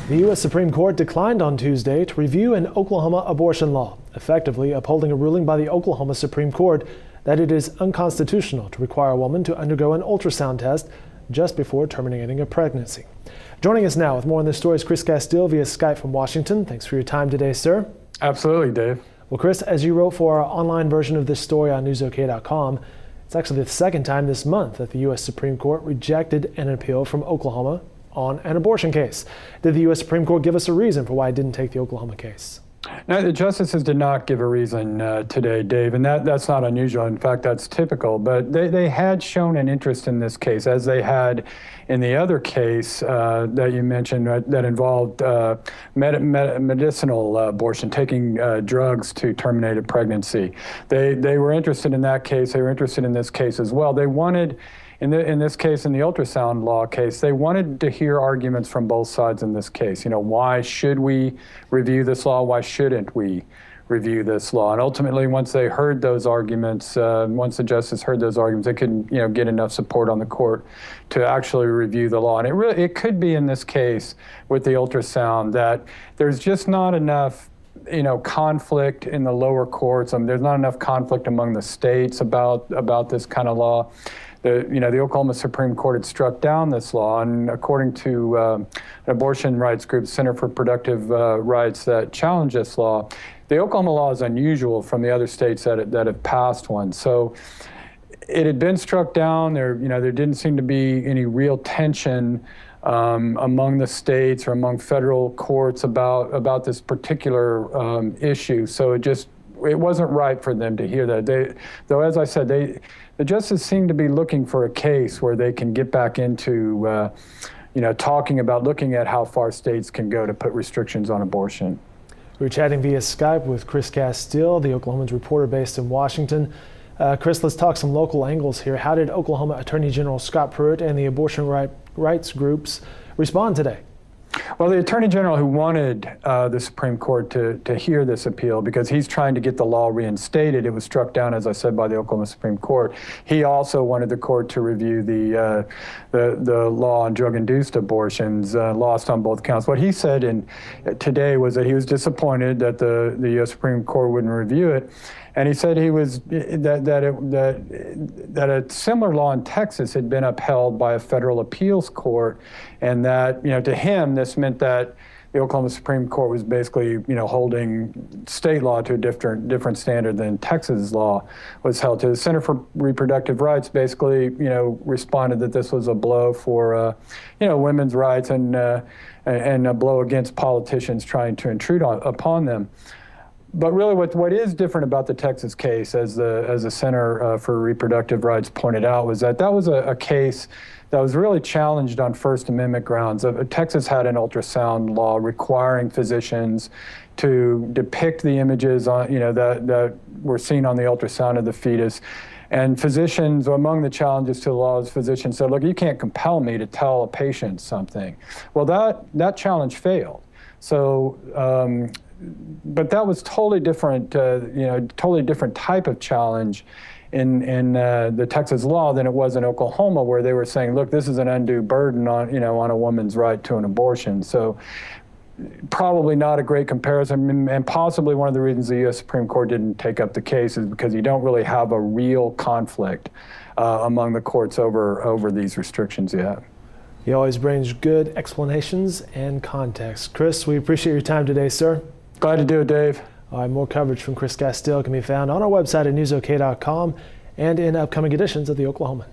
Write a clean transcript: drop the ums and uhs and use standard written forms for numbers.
The U.S. Supreme Court declined on Tuesday to review an Oklahoma abortion law, effectively upholding a ruling by the Oklahoma Supreme Court that it is unconstitutional to require a woman to undergo an ultrasound test just before terminating a pregnancy. Joining us now with more on this story is Chris Castile via Skype from Washington. Thanks for your time today, sir. Absolutely, Dave. Well, Chris, as you wrote for our online version of this story on newsok.com, it's actually the second time this month that the U.S. Supreme Court rejected an appeal from Oklahoma on an abortion case. Did the U.S. Supreme Court give us a reason for why it didn't take the Oklahoma case? No, the justices did not give a reason today, Dave, and that's not unusual. In fact, that's typical. But they had shown an interest in this case, as they had in the other case that you mentioned that involved medicinal abortion, taking drugs to terminate a pregnancy. They were interested in that case. They were interested in this case as well. They wanted, in this case, in the ultrasound law case, they wanted to hear arguments from both sides in this case. You know, why should we review this law? Why shouldn't we review this law? And ultimately, once they heard those arguments, once the justice heard those arguments, they could, get enough support on the court to actually review the law. And it could be in this case with the ultrasound that there's just not enough conflict in the lower courts. There's not enough conflict among the states about this kind of law. The Oklahoma Supreme Court had struck down this law, and according to an abortion rights group, Center for Reproductive Rights, that challenged this law, the Oklahoma law is unusual from the other states that have passed one. So it had been struck down. There didn't seem to be any real tension among the states or among federal courts about this particular issue. So it wasn't right for them to hear that. Though, as I said, the justices seem to be looking for a case where they can get back into, looking at how far states can go to put restrictions on abortion. We're chatting via Skype with Chris Castile, the Oklahoman's reporter based in Washington. Chris, let's talk some local angles here. How did Oklahoma Attorney General Scott Pruitt and the abortion rights groups respond today? Well, the Attorney General, who wanted the Supreme Court to hear this appeal because he's trying to get the law reinstated, it was struck down, as I said, by the Oklahoma Supreme Court. He also wanted the court to review the law on drug-induced abortions, lost on both counts. What he said today was that he was disappointed that the U.S. Supreme Court wouldn't review it. And he said that a similar law in Texas had been upheld by a federal appeals court, and that to him this meant that the Oklahoma Supreme Court was basically holding state law to a different standard than Texas law was held to. The Center for Reproductive Rights basically responded that this was a blow for women's rights and a blow against politicians trying to intrude upon them. But really, what is different about the Texas case, as the Center for Reproductive Rights pointed out, was that was a case that was really challenged on First Amendment grounds. Texas had an ultrasound law requiring physicians to depict the images that were seen on the ultrasound of the fetus. And physicians, among the challenges to the law, is physicians said, look, you can't compel me to tell a patient something. Well, that challenge failed. So. But that was totally different, totally different type of challenge in the Texas law than it was in Oklahoma, where they were saying, look, this is an undue burden on a woman's right to an abortion. So probably not a great comparison, and possibly one of the reasons the U.S. Supreme Court didn't take up the case is because you don't really have a real conflict among the courts over these restrictions yet. He always brings good explanations and context. Chris, we appreciate your time today, sir. Glad to do it, Dave. All right, more coverage from Chris Castile can be found on our website at newsok.com and in upcoming editions of the Oklahoman.